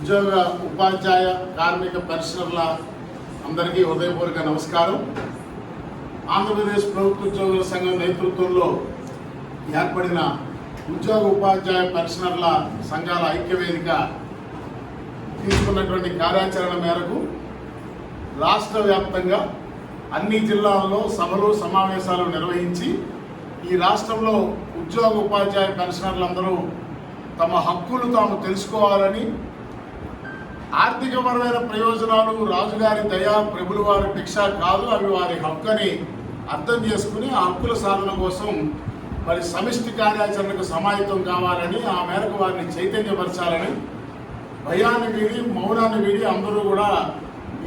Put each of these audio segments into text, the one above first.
ఉద్యోగ ఉపాధ్యాయ కార్మిక పెన్షనర్ల అందరికీ హృదయపూర్వక నమస్కారం. ఆంధ్రప్రదేశ్ ప్రభుత్వ ఉద్యోగుల సంఘం నేతృత్వంలో ఏర్పడిన ఉద్యోగ ఉపాధ్యాయ పెన్షనర్ల సంఘాల ఐక్యవేదిక తీసుకున్నటువంటి కార్యాచరణ మేరకు రాష్ట్ర వ్యాప్తంగా అన్ని జిల్లాల్లో సభలు సమావేశాలు నిర్వహించి ఈ రాష్ట్రంలో ఉద్యోగ ఉపాధ్యాయ పెన్షనర్లందరూ తమ హక్కులు తాము తెలుసుకోవాలని, ఆర్థికపరమైన ప్రయోజనాలు రాజుగారి దయ ప్రభుల వారి భిక్ష కాదు, అవి వారి హక్కు అని అర్థం చేసుకుని ఆ హక్కుల సాధన కోసం మరి సమిష్టి కార్యాచరణకు సమాయత్తం కావాలని, ఆ మేరకు వారిని చైతన్యపరచాలని, భయాన్ని వీడి మౌనాన్ని వీడి అందరూ కూడా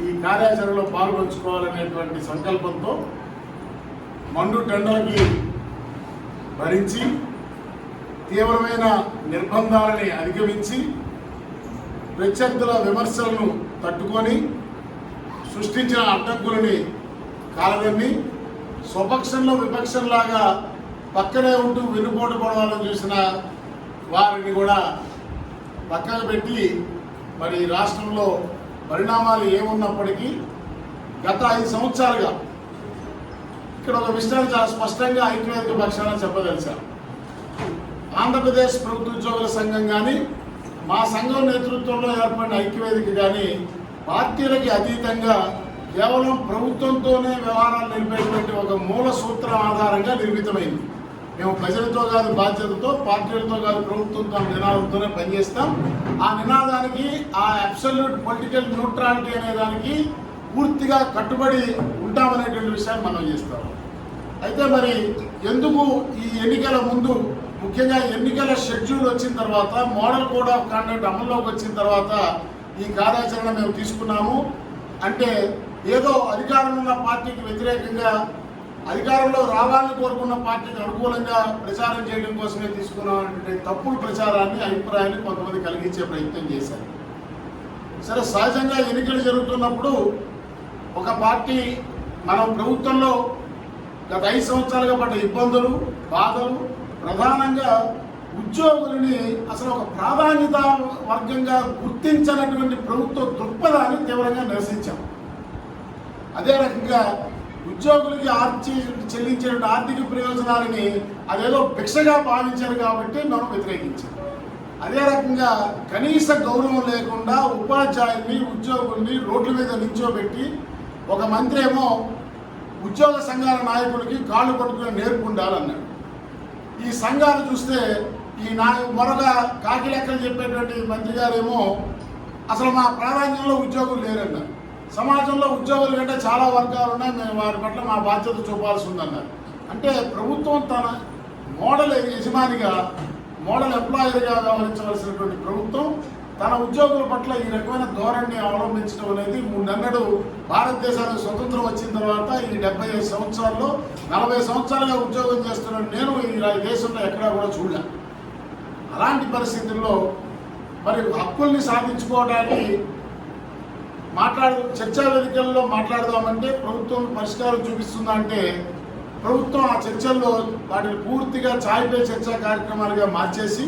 ఈ కార్యాచరణలో పాల్గొంచుకోవాలనేటువంటి సంకల్పంతో మండు టెండర్కి భరించి తీవ్రమైన నిర్బంధాలని అధిగమించి ప్రత్యర్థుల విమర్శలను తట్టుకొని సృష్టించిన అడ్డంకులని కాలదన్ని స్వపక్షంలో విపక్షంలాగా పక్కనే ఉంటూ వెన్నుపోటు పడవాలని చూసిన వారిని కూడా పక్కన పెట్టి మరి రాష్ట్రంలో పరిణామాలు ఏమున్నప్పటికీ గత 5 సంవత్సరాలుగా ఇక్కడ ఒక విషయాన్ని చాలా స్పష్టంగా ఐక్యవేదిక పక్షాన చెప్పదలిచారు. ఆంధ్రప్రదేశ్ ప్రభుత్వ ఉద్యోగుల సంఘం కానీ, మా సంఘం నేతృత్వంలో ఏర్పడిన ఐక్యవేదిక కానీ పార్టీలకి అతీతంగా కేవలం ప్రభుత్వంతోనే వ్యవహారాలు నిలిపేటువంటి ఒక మూల సూత్రం ఆధారంగా నిర్మితమైంది. మేము ప్రజలతో కాదు బాధ్యతతో, పార్టీలతో కాదు ప్రభుత్వంతో నినాదంతోనే పనిచేస్తాం. ఆ నినాదానికి, ఆ అబ్సల్యూట్ పొలిటికల్ న్యూట్రాలిటీ అనే దానికి పూర్తిగా కట్టుబడి ఉంటామనేటువంటి విషయాన్ని మనం చేస్తాం. అయితే మరి ఎందుకు ఈ ఎన్నికల ముందు, ముఖ్యంగా ఎన్నికల షెడ్యూల్ వచ్చిన తర్వాత, మోడల్ కోడ్ ఆఫ్ కాండక్ట్ అమల్లోకి వచ్చిన తర్వాత ఈ కార్యాచరణ మేము తీసుకున్నాము అంటే, ఏదో అధికారంలో ఉన్న పార్టీకి వ్యతిరేకంగా, అధికారంలో రావాలని కోరుకున్న పార్టీకి అనుకూలంగా ప్రచారం చేయడం కోసమే తీసుకున్నామంటే తప్పుడు ప్రచారాన్ని, అభిప్రాయాన్ని కొంతమంది కలిగించే ప్రయత్నం చేశారు. సరే, సహజంగా ఎన్నికలు జరుగుతున్నప్పుడు ఒక పార్టీ, మనం ప్రభుత్వంలో గత 5 సంవత్సరాలుగా పడ్డ ఇబ్బందులు, బాధలు, ప్రధానంగా ఉద్యోగులని అసలు ఒక ప్రాధాన్యత వర్గంగా గుర్తించినటువంటి ప్రభుత్వ దృక్పథాన్ని తీవ్రంగా నిరసించాం. అదే రకంగా ఉద్యోగులకి చెల్లించే ఆర్థిక ప్రయోజనాలని అదేదో భిక్షగా భావించారు కాబట్టి మనం వ్యతిరేకించాం. అదే రకంగా కనీస గౌరవం లేకుండా ఉపాధ్యాయుల్ని, ఉద్యోగుల్ని రోడ్ల మీద నిల్చోబెట్టి, ఒక మంత్రి ఏమో ఉద్యోగ సంఘాల నాయకుడికి కాళ్ళు పట్టుకుని నేర్పు ఉండాలన్నాడు. ఈ సంఘాలు చూస్తే ఈ మరొక కాకి లెక్కలు చెప్పేటువంటి మంత్రి గారేమో అసలు మా ప్రాధాన్యంలో ఉద్యోగులు లేరన్నారు. సమాజంలో ఉద్యోగుల కంటే చాలా వర్గాలు ఉన్నాయి, మేము వారి పట్ల మా బాధ్యత చూపాల్సి ఉందన్నారు. అంటే ప్రభుత్వం తన మోడల్ యజమానిగా, మోడల్ ఎంప్లాయర్గా వ్యవహరించవలసినటువంటి ప్రభుత్వం తన ఉద్యోగుల పట్ల ఈ రకమైన ధోరణిని అవలంబించడం అనేది మున్నెన్నడూ భారతదేశానికి స్వతంత్రం వచ్చిన తర్వాత ఈ 75 సంవత్సరాల్లో 40 సంవత్సరాలుగా ఉద్యోగం చేస్తున్నాను నేను ఈ దేశంలో ఎక్కడా కూడా చూడలే. అలాంటి పరిస్థితుల్లో మరి హక్కుల్ని సాధించుకోవడానికి చర్చా వేదికల్లో మాట్లాడదామంటే ప్రభుత్వం పరిష్కారం చూపిస్తుందా అంటే, ప్రభుత్వం ఆ చర్చల్లో వాటిని పూర్తిగా ఛాయ్పే చర్చా కార్యక్రమాలుగా మార్చేసి,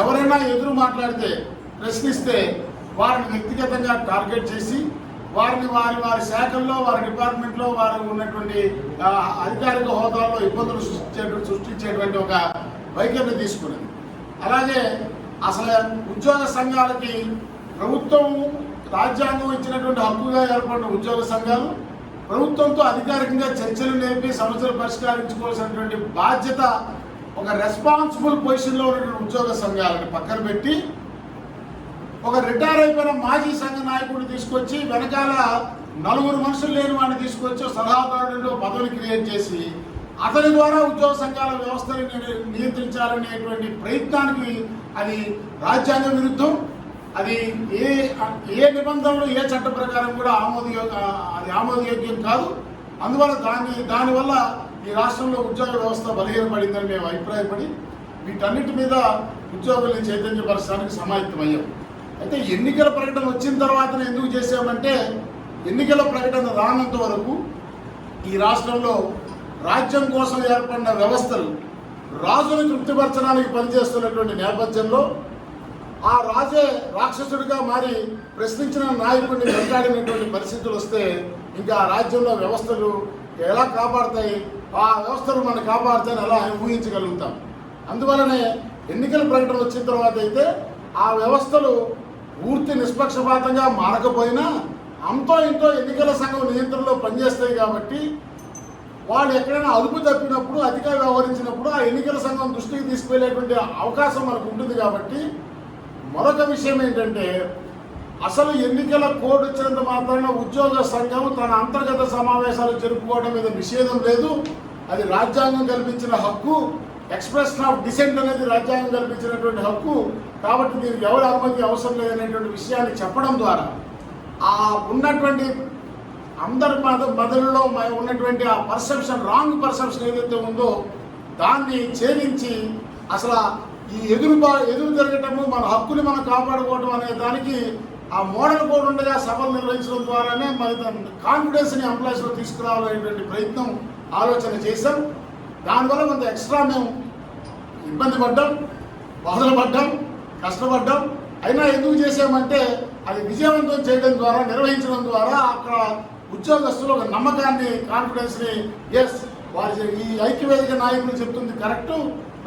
ఎవరైనా ఎదురు మాట్లాడితే, ప్రశ్నిస్తే వారిని వ్యక్తిగతంగా టార్గెట్ చేసి, వారిని వారి శాఖల్లో, వారి డిపార్ట్మెంట్లో వారు ఉన్నటువంటి అధికారిక హోదాల్లో ఇబ్బందులు సృష్టించేటువంటి ఒక వైఖరిని తీసుకున్నది. అలాగే అసలు ఉద్యోగ సంఘాలకి ప్రభుత్వం రాజ్యాంగం ఇచ్చినటువంటి హక్కుగా ఏర్పడిన ఉద్యోగ సంఘాలు ప్రభుత్వంతో అధికారికంగా చర్చలు నేర్పి సమస్యలు పరిష్కరించుకోవాల్సినటువంటి బాధ్యత, ఒక రెస్పాన్సిబుల్ పొజిషన్లో ఉన్నటువంటి ఉద్యోగ సంఘాలను పక్కన పెట్టి, ఒక రిటైర్ అయిపోయిన మాజీ సంఘ నాయకుడిని తీసుకొచ్చి, వెనకాల 4 మనుషులు లేని వాడిని తీసుకొచ్చి సలహాదారుడిలో పదవిని క్రియేట్ చేసి, అతని ద్వారా ఉద్యోగ సంఘాల వ్యవస్థని నియంత్రించాలనేటువంటి ప్రయత్నానికి అది రాజ్యాంగ విరుద్ధం. అది ఏ నిబంధనలు, ఏ చట్ట ప్రకారం కూడా ఆమోదయోగ్యం కాదు. అందువల్ల దానివల్ల ఈ రాష్ట్రంలో ఉద్యోగ వ్యవస్థ బలహీనపడిందని మేము అభిప్రాయపడి వీటన్నిటి మీద ఉద్యోగుల్ని చైతన్యపరచడానికి సమాయత్తమయ్యాం. అయితే ఎన్నికల ప్రకటన వచ్చిన తర్వాతనే ఎందుకు చేశామంటే, ఎన్నికల ప్రకటన రానంత వరకు ఈ రాష్ట్రంలో రాజ్యం కోసం ఏర్పడిన వ్యవస్థలు రాజును తృప్తిపరచడానికి పనిచేస్తున్నటువంటి నేపథ్యంలో ఆ రాజే రాక్షసుడిగా మారి ప్రశ్నించిన నాయకుడిని వెంటాడినటువంటి పరిస్థితులు వస్తే ఇంకా ఆ రాజ్యంలో వ్యవస్థలు ఎలా కాపాడతాయి, ఆ వ్యవస్థలు మనం కాపాడుతాయని ఎలా ఊహించగలుగుతాం. అందువలనే ఎన్నికల ప్రకటన వచ్చిన తర్వాత అయితే ఆ వ్యవస్థలు పూర్తి నిష్పక్షపాతంగా మారకపోయినా అంతో ఇంతో ఎన్నికల సంఘం నియంత్రణలో పనిచేస్తాయి కాబట్టి వాళ్ళు ఎక్కడైనా అదుపు తప్పినప్పుడు అతిగా వ్యవహరించినప్పుడు ఆ ఎన్నికల సంఘం దృష్టికి తీసుకువెళ్ళేటువంటి అవకాశం మనకు ఉంటుంది. కాబట్టి మరొక విషయం ఏంటంటే అసలు ఎన్నికల కోడ్ వచ్చినంత మాత్రాన ఉద్యోగ సంఘం తన అంతర్గత సమావేశాలు జరుపుకోవడం మీద నిషేధం లేదు. అది రాజ్యాంగం కల్పించిన హక్కు. ఎక్స్ప్రెషన్ ఆఫ్ డిసెంట్ అనేది రాజ్యాంగం కల్పించినటువంటి హక్కు. కాబట్టి దీనికి ఎవరి అనుమతి అవసరం లేదనేటువంటి విషయాన్ని చెప్పడం ద్వారా ఆ ఉన్నటువంటి అందరి మొదలలో ఉన్నటువంటి ఆ పర్సెప్షన్, రాంగ్ పర్సెప్షన్ ఏదైతే ఉందో దాన్ని ఛేదించి అసలు ఈ ఎదురు జరగటము, మన హక్కుని మనం కాపాడుకోవడం అనే దానికి ఆ మోడల్ కోడ్ ఉండగా సభలు నిర్వహించడం ద్వారానే మన కాన్ఫిడెన్స్ని ఎంప్లాయీస్లో తీసుకురావాలనేటువంటి ప్రయత్నం ఆలోచన చేశాం. దానివల్ల కొంత ఎక్స్ట్రా మేము ఇబ్బంది పడ్డాం, బాధలు పడ్డాం, కష్టపడ్డాం. అయినా ఎందుకు చేసామంటే అది విజయవంతం చేయడం ద్వారా, నిర్వహించడం ద్వారా అక్కడ ఉద్యోగస్తులు ఒక నమ్మకాన్ని, కాన్ఫిడెన్స్ని, ఎస్ వారి ఈ ఐక్యవేదిక నాయకులు చెప్తుంది కరెక్టు,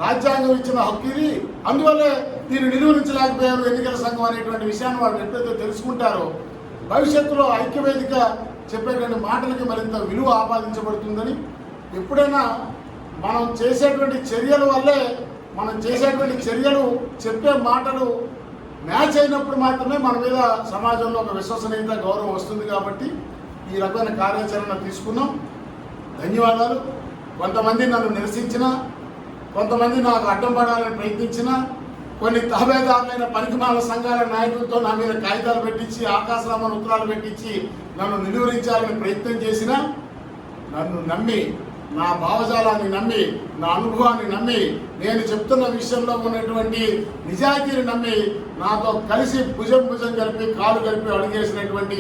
రాజ్యాంగం ఇచ్చిన హక్కు ఇది, అందువల్లే దీన్ని నిలువరించలేకపోయారు ఎన్నికల సంఘం అనేటువంటి విషయాన్ని వాళ్ళు ఎప్పుడైతే తెలుసుకుంటారో భవిష్యత్తులో ఐక్యవేదిక చెప్పేటువంటి మాటలకి మరింత విలువ ఆపాదించబడుతుందని, ఎప్పుడైనా మనం చేసేటువంటి చర్యల వల్లే చర్యలు చెప్పే మాటలు మ్యాచ్ అయినప్పుడు మాత్రమే మన మీద సమాజంలో ఒక విశ్వసనీయత, గౌరవం వస్తుంది. కాబట్టి ఈ రకమైన కార్యాచరణ తీసుకున్నాం. ధన్యవాదాలు. కొంతమంది నన్ను నిరసించిన, కొంతమంది నాకు అడ్డం పడాలని ప్రయత్నించిన, కొన్ని తాబేదారులైన పనికిమాల సంఘాల నాయకులతో నా మీద కాగితాలు పెట్టించి, ఆకాశరామన్ ఉత్తరాలు పెట్టించి నన్ను నిలువరించాలని ప్రయత్నం చేసిన, నన్ను నమ్మి, నా భావజాలాన్ని నమ్మి, నా అనుభవాన్ని నమ్మి, నేను చెప్తున్న విషయంలో ఉన్నటువంటి నిజాయితీని నమ్మి నాతో కలిసి భుజం కలిపి, కాలు కలిపి అడుగేసినటువంటి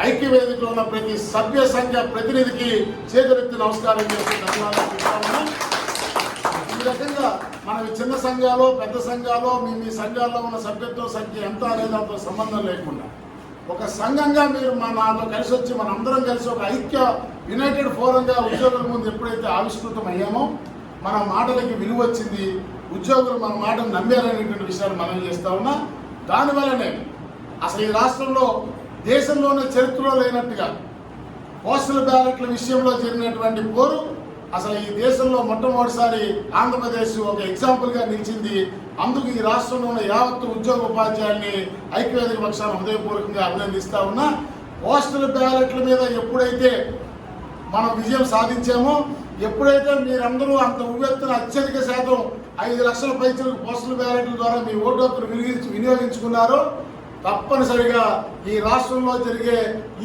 ఐక్యవేదికలో ఉన్న ప్రతి సభ్య సంఘ ప్రతినిధికి చేతులెత్తి నమస్కారం చేసి ధన్యవాదాలు చెప్తా ఉన్నాం. ఈ రకంగా మనకి చిన్న సంఘాలు, పెద్ద సంఘాలు, మీ సంఘాల్లో ఉన్న సభ్యత్వ సంఖ్య ఎంత అనేది దాంతో సంబంధం లేకుండా ఒక సంఘంగా మీరు నాతో కలిసి వచ్చి మనందరం కలిసి ఒక ఐక్య యునైటెడ్ ఫోరంగా ఉద్యోగుల ముందు ఎప్పుడైతే ఆవిష్కృతం అయ్యామో మన మాటలకి విలువ వచ్చింది, ఉద్యోగులు మన మాటను నమ్మారనేటువంటి విషయాలు మనం చేస్తా ఉన్నా. దానివల్లనే అసలు ఈ రాష్ట్రంలో దేశంలోనే చరిత్రలో లేనట్టుగా పోస్టల్ బ్యాలెట్ల విషయంలో జరిగినటువంటి పోరు అసలు ఈ దేశంలో మొట్టమొదటిసారి ఆంధ్రప్రదేశ్ ఒక ఎగ్జాంపుల్గా నిలిచింది. అందుకు ఈ రాష్ట్రంలో ఉన్న యావత్తు ఉద్యోగ ఉపాధ్యాయుల్ని ఐక్యవేదిక పక్షాన్ని హృదయపూర్వకంగా అభినందిస్తా ఉన్నా. పోస్టల్ బ్యాలెట్ల మీద ఎప్పుడైతే మనం విజయం సాధించామో, ఎప్పుడైతే మీరందరూ అంత ఉవ్వెత్తున అత్యధిక శాతం 5 లక్షల పైచలకు పోస్టల్ బ్యాలెట్ల ద్వారా మీ ఓటు హక్కును వినియోగించుకున్నారో, తప్పనిసరిగా ఈ రాష్ట్రంలో జరిగే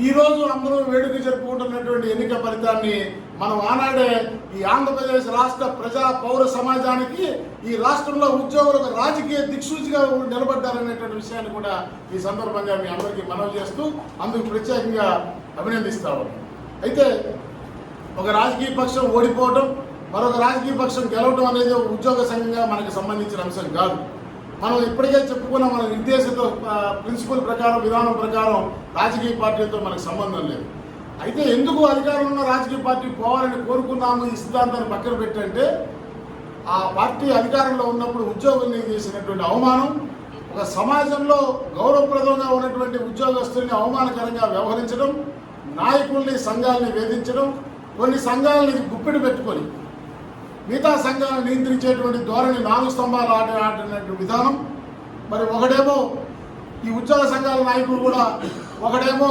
ఈ రోజు అందరూ వేడుక జరుపుకుంటున్నటువంటి ఎన్నిక ఫలితాన్ని మనం ఆనాడే ఈ ఆంధ్రప్రదేశ్ రాష్ట్ర ప్రజా పౌర సమాజానికి ఈ రాష్ట్రంలో ఉద్యోగులకు రాజకీయ దిక్సూచిగా నిలబడ్డారనేటువంటి విషయాన్ని కూడా ఈ సందర్భంగా మీ అందరికీ మనవి చేస్తూ అందుకు ప్రత్యేకంగా అభినందిస్తాము. అయితే ఒక రాజకీయ పక్షం ఓడిపోవడం, మరొక రాజకీయ పక్షం గెలవడం అనేది ఉద్యోగ సంఘంగా మనకు సంబంధించిన అంశం కాదు. మనం ఇప్పటికే చెప్పుకున్న మన నిర్దేశిత ప్రిన్సిపల్ ప్రకారం, విధానం ప్రకారం రాజకీయ పార్టీలతో మనకు సంబంధం లేదు. అయితే ఎందుకు అధికారంలో ఉన్న రాజకీయ పార్టీ పోవాలని కోరుకున్నాము ఈ సిద్ధాంతాన్ని పక్కన పెట్టంటే, ఆ పార్టీ అధికారంలో ఉన్నప్పుడు ఉద్యోగుల్ని చేసినటువంటి అవమానం, ఒక సమాజంలో గౌరవప్రదంగా ఉన్నటువంటి ఉద్యోగస్తుల్ని అవమానకరంగా వ్యవహరించడం, నాయకుల్ని, సంఘాలని వేధించడం, కొన్ని సంఘాలని గుప్పిడి పెట్టుకొని మిగతా సంఘాలను నియంత్రించేటువంటి ధోరణి, 4 స్తంభాలు ఆడినటువంటి విధానం. మరి ఒకడేమో ఈ ఉద్యోగ సంఘాల నాయకుడు కూడా ఒకడేమో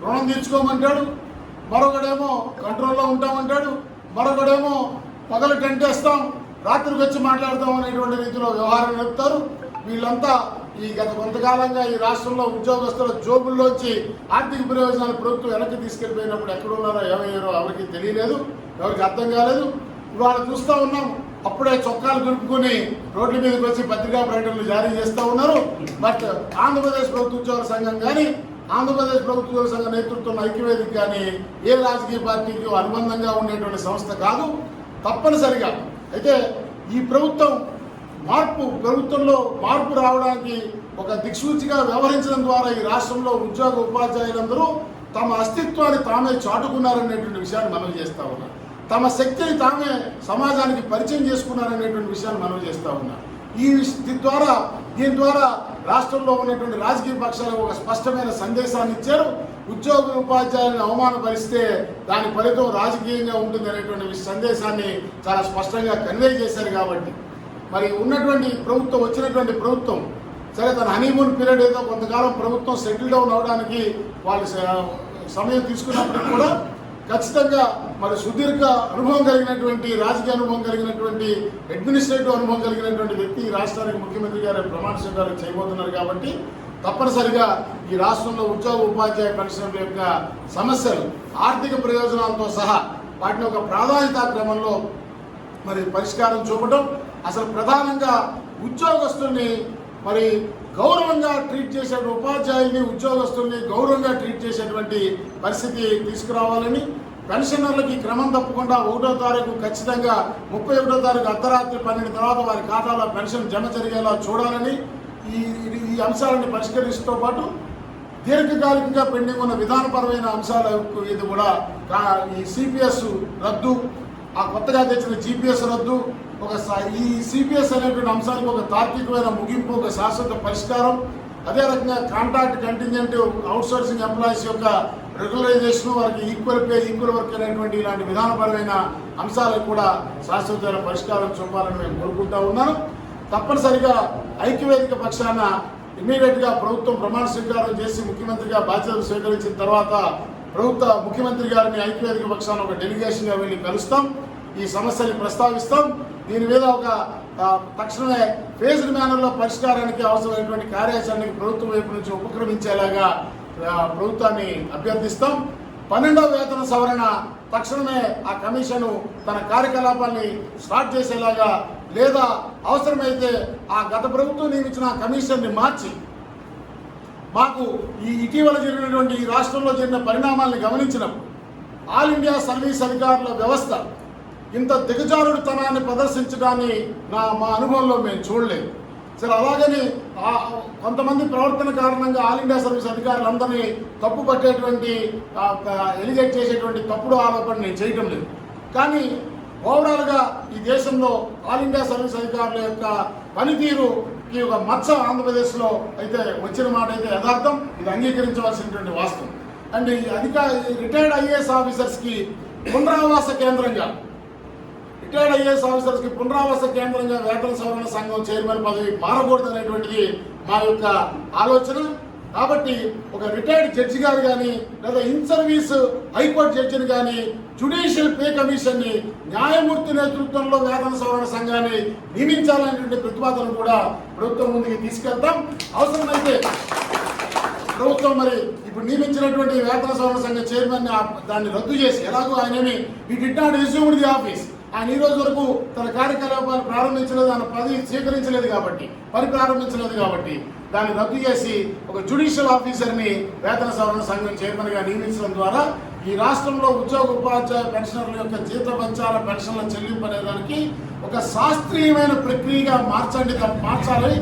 రుణం తీర్చుకోమంటాడు, మరొకడేమో కంట్రోల్లో ఉంటామంటాడు, మరొకడేమో పగలు టెంటేస్తాం, రాత్రికి వచ్చి మాట్లాడతాం అనేటువంటి రీతిలో వ్యవహారం నడుపుతారు. వీళ్ళంతా ఈ గత కొంతకాలంగా ఈ రాష్ట్రంలో ఉద్యోగస్తుల జోబుల్లోంచి ఆర్థిక ప్రయోజనాలు ప్రభుత్వం వెనక్కి తీసుకెళ్ళిపోయినప్పుడు ఎక్కడున్నారో ఏమయ్యారో ఎవరికి తెలియలేదు, ఎవరికి అర్థం కాలేదు. ఇవాళ చూస్తూ ఉన్నాం, అప్పుడే చొక్కాలు దులుపుకొని రోడ్ల మీదకి వచ్చి పత్రికా ప్రకటనలు జారీ చేస్తూ ఉన్నారు. బట్ ఆంధ్రప్రదేశ్ ప్రభుత్వ ఉద్యోగ సంఘం కానీ, ఆంధ్రప్రదేశ్ ప్రభుత్వ ఉద్యోగ సంఘ నేతృత్వం ఐక్యవేదిక కానీ ఏ రాజకీయ పార్టీకి అనుబంధంగా ఉండేటువంటి సంస్థ కాదు. తప్పనిసరిగా అయితే ఈ ప్రభుత్వం ప్రభుత్వంలో మార్పు రావడానికి ఒక దిక్సూచిగా వ్యవహరించడం ద్వారా ఈ రాష్ట్రంలో ఉద్యోగ ఉపాధ్యాయులందరూ తమ అస్తిత్వాన్ని తామే చాటుకున్నారనేటువంటి విషయాన్ని మనవి చేస్తూ ఉన్నారు. తమ శక్తిని తామే సమాజానికి పరిచయం చేసుకున్నారనేటువంటి విషయాన్ని మనవి చేస్తూ ఉన్నారు. దీని ద్వారా రాష్ట్రంలో ఉన్నటువంటి రాజకీయ పక్షాలకు ఒక స్పష్టమైన సందేశాన్ని ఇచ్చారు. ఉద్యోగ ఉపాధ్యాయులను అవమానపరిస్తే దాని ఫలితం రాజకీయంగా ఉంటుంది అనేటువంటి సందేశాన్ని చాలా స్పష్టంగా కన్వే చేశారు. కాబట్టి మరి వచ్చినటువంటి ప్రభుత్వం సరే తన హనీమూన్ పీరియడ్ ఏదో కొంతకాలం ప్రభుత్వం సెటిల్ డౌన్ అవడానికి వాళ్ళు సమయం తీసుకున్నప్పటికీ కూడా ఖచ్చితంగా మరి సుదీర్ఘ అనుభవం కలిగినటువంటి రాజకీయ అనుభవం కలిగినటువంటి అడ్మినిస్ట్రేటివ్ అనుభవం కలిగినటువంటి వ్యక్తి ఈ రాష్ట్రానికి ముఖ్యమంత్రి గారు ప్రమాణ స్వీకారం చేయబోతున్నారు. కాబట్టి తప్పనిసరిగా ఈ రాష్ట్రంలో ఉద్యోగ ఉపాధ్యాయ పెన్షన్ల యొక్క సమస్యలు ఆర్థిక ప్రయోజనాలతో సహా వాటిని ఒక ప్రాధాన్యతా క్రమంలో మరి పరిష్కారం చూపడం, అసలు ప్రధానంగా ఉద్యోగస్తుల్ని మరి గౌరవంగా ట్రీట్ చేసే ఉపాధ్యాయుల్ని ఉద్యోగస్తుల్ని గౌరవంగా ట్రీట్ చేసేటువంటి పరిస్థితి తీసుకురావాలని, పెన్షనర్లకి క్రమం తప్పకుండా 1వ తారీఖు ఖచ్చితంగా 31వ తారీఖు అర్ధరాత్రి 12 తర్వాత వారి ఖాతాలో పెన్షన్ జమ జరిగేలా చూడాలని ఈ అంశాలను పరిష్కరించడంతో పాటు దీర్ఘకాలికంగా పెండింగ్ ఉన్న విధానపరమైన అంశాలకు ఇది కూడా ఈ సిపిఎస్ రద్దు, ఆ కొత్తగా తెచ్చిన జిపిఎస్ రద్దు, ఈ సిపిఎస్ అనేటువంటి అంశానికి ఒక తార్కికమైన ముగింపు, ఒక శాశ్వత పరిష్కారం, అదే రకంగా కాంట్రాక్ట్ కంటింజెంట్ అవుట్సోర్సింగ్ ఎంప్లాయీస్ యొక్క రెగ్యులరైజేషన్, వారికి ఈక్వల్ పే ఈక్వల్ వర్క్ అనేటువంటి ఇలాంటి విధానపరమైన అంశాలకు కూడా శాశ్వతమైన పరిష్కారం చూపాలని మేము కోరుకుంటా ఉన్నాను. తప్పనిసరిగా ఐక్యవేదిక పక్షాన ఇమ్మీడియట్గా ప్రభుత్వం ప్రమాణ స్వీకారం చేసి ముఖ్యమంత్రిగా బాధ్యతలు స్వీకరించిన తర్వాత ముఖ్యమంత్రి గారిని ఐక్యవేదిక పక్షాన ఒక డెలిగేషన్గా వెళ్ళి కలుస్తాం, ఈ సమస్యని ప్రస్తావిస్తాం. దీని మీద ఒక తక్షణమే ఫేజ్డ్ మేనర్లో పరిష్కారానికి అవసరమైనటువంటి కార్యాచరణకి ప్రభుత్వం వైపు నుంచి ఉపక్రమించేలాగా ప్రభుత్వాన్ని అభ్యర్థిస్తాం. 12వ వేతన సవరణ తక్షణమే ఆ కమిషను తన కార్యకలాపాన్ని స్టార్ట్ చేసేలాగా, లేదా అవసరమైతే ఆ గత ప్రభుత్వం నియమించిన కమిషన్ని మార్చి మాకు ఇటీవల జరిగినటువంటి ఈ రాష్ట్రంలో జరిగిన పరిణామాలను గమనించినప్పుడు ఆల్ ఇండియా సర్వీస్ అధికారుల వ్యవస్థ ఇంత దిగజారుడుతనాన్ని ప్రదర్శించడాన్ని మా అనుభవంలో మేము చూడలేదు. సరే, అలాగని కొంతమంది ప్రవర్తన కారణంగా ఆల్ ఇండియా సర్వీస్ అధికారులందరినీ తప్పు పట్టేటువంటి ఎలిగేట్ చేసేటువంటి తప్పుడు ఆరోపణ నేను చేయటం లేదు. కానీ ఓవరాల్గా ఈ దేశంలో ఆల్ ఇండియా సర్వీస్ అధికారుల యొక్క పనితీరుకి ఒక మచ్చ ఆంధ్రప్రదేశ్లో అయితే వచ్చిన మాట అయితే యథార్థం, ఇది అంగీకరించవలసినటువంటి వాస్తవం. అండ్ ఈ రిటైర్డ్ ఐఏఎస్ ఆఫీసర్స్కి పునరావాస కేంద్రంగా వేతన సవరణ సంఘం చైర్మన్ పదవి మారకూడదు అనేటువంటిది మా యొక్క ఆలోచన. కాబట్టి ఒక రిటైర్డ్ జడ్జి గారు కానీ లేదా ఇన్ సర్వీస్ హైకోర్టు జడ్జిని కానీ జ్యుడిషియల్ పే కమిషన్ని న్యాయమూర్తి నేతృత్వంలో వేతన సవరణ సంఘాన్ని నియమించాలనేటువంటి ప్రతిపాదన కూడా ప్రభుత్వం ముందుకు తీసుకెళ్తాం. అవసరమైతే ప్రభుత్వం మరి ఇప్పుడు నియమించినటువంటి వేతన సవరణ సంఘ చైర్మన్ దాన్ని రద్దు చేసి, ఎలాగో ఆయనేమి ఈ డిడ్ నాట్ రిజ్యూమ్డ్ ది ఆఫీస్, ఆయన ఈ రోజు వరకు తన కార్యకలాపాలు ప్రారంభించలేదు, ఆయన పదవి స్వీకరించలేదు కాబట్టి ప్రారంభించలేదు కాబట్టి దాన్ని రద్దు చేసి ఒక జ్యుడిషియల్ ఆఫీసర్ని వేతన సవరణ సంఘం చైర్మన్గా నియమించడం ద్వారా ఈ రాష్ట్రంలో ఉద్యోగ ఉపాధ్యాయ పెన్షనర్ల యొక్క జీతభత్యాల పెన్షన్ల చెల్లింపు అనేదానికి ఒక శాస్త్రీయమైన ప్రక్రియగా మార్చాలి.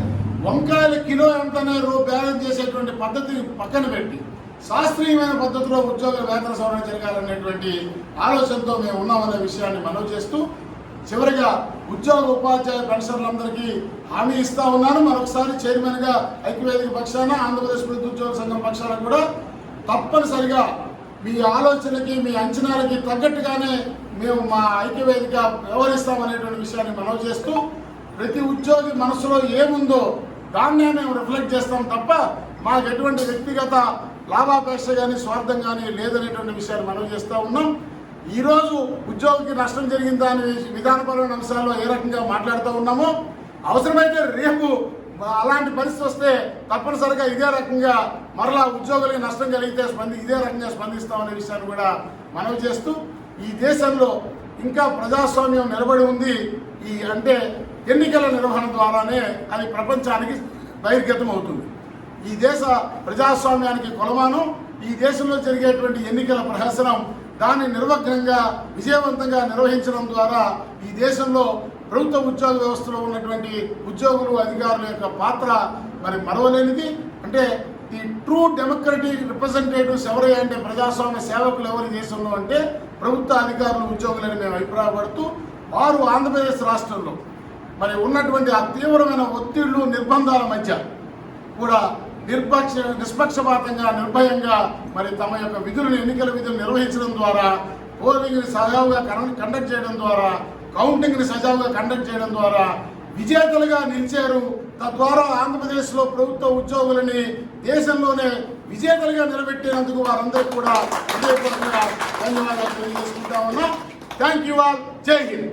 వంకాయల కిలో ఎంతనే బ్యాలెన్స్ చేసేటువంటి పద్ధతిని పక్కన పెట్టి శాస్త్రీయమైన పద్ధతిలో ఉద్యోగ వేతన సవరణ జరగాలనేటువంటి ఆలోచనతో మేము ఉన్నామనే విషయాన్ని మనవి చేస్తూ, చివరిగా ఉద్యోగ ఉపాధ్యాయ పెన్షనర్లందరికీ హామీ ఇస్తా ఉన్నాను. మరొకసారి చైర్మన్గా ఐక్యవేదిక పక్షాన ఆంధ్రప్రదేశ్ ప్రభుత్వ ఉద్యోగ సంఘం పక్షాన కూడా తప్పనిసరిగా మీ ఆలోచనకి మీ అంచనాలకి తగ్గట్టుగానే మేము మా ఐక్యవేదిక వ్యవహరిస్తామనేటువంటి విషయాన్ని మనవి చేస్తూ, ప్రతి ఉద్యోగి మనసులో ఏముందో దాన్నే మేము రిఫ్లెక్ట్ చేస్తాం తప్ప మాకు ఎటువంటి వ్యక్తిగత లాభాపేక్ష కానీ స్వార్థం కానీ లేదనేటువంటి విషయాన్ని మనవి చేస్తూ ఉన్నాం. ఈరోజు ఉద్యోగికి నష్టం జరిగిన దాని విధానపరమైన అంశాల్లో ఏ రకంగా మాట్లాడుతూ ఉన్నామో, అవసరమైతే రేపు అలాంటి పరిస్థితి వస్తే తప్పనిసరిగా ఇదే రకంగా మరలా ఉద్యోగులకి నష్టం కలిగితే ఇదే రకంగా స్పందిస్తామనే విషయాన్ని కూడా మనవి చేస్తూ, ఈ దేశంలో ఇంకా ప్రజాస్వామ్యం నిలబడి ఉంది. అంటే ఎన్నికల నిర్వహణ ద్వారానే అది ప్రపంచానికి బహిర్గతం అవుతుంది. ఈ దేశ ప్రజాస్వామ్యానికి కొలమానం ఈ దేశంలో జరిగేటువంటి ఎన్నికల ప్రహసనం. దాన్ని నిర్వగ్నంగా విజయవంతంగా నిర్వహించడం ద్వారా ఈ దేశంలో ప్రభుత్వ ఉద్యోగ వ్యవస్థలో ఉన్నటువంటి ఉద్యోగులు అధికారుల యొక్క పాత్ర మరి మరవలేనిది. అంటే ఈ ట్రూ డెమోక్రటిక్ రిప్రజెంటేటివ్స్ ఎవరై అంటే ప్రజాస్వామ్య సేవకులు ఎవరి దేశంలో అంటే ప్రభుత్వ అధికారులు ఉద్యోగులని మేము అభిప్రాయపడుతూ వారు ఆంధ్రప్రదేశ్ రాష్ట్రంలో మరి ఉన్నటువంటి ఆ తీవ్రమైన ఒత్తిళ్లు నిర్బంధాల మధ్య కూడా నిష్పక్షపాతంగా నిర్భయంగా మరి తమ యొక్క విధులను ఎన్నికల విధులు నిర్వహించడం ద్వారా పోలింగ్ని సజావుగా కండక్ట్ చేయడం ద్వారా కౌంటింగ్ని సజావుగా కండక్ట్ చేయడం ద్వారా విజేతలుగా నిలిచారు. తద్వారా ఆంధ్రప్రదేశ్లో ప్రభుత్వ ఉద్యోగులని దేశంలోనే విజేతలుగా నిలబెట్టేందుకు వారందరికీ కూడా హృదయపూర్వకంగా ధన్యవాదాలు తెలియజేసుకుంటా ఉన్నా. Thank you all. జై హింద్.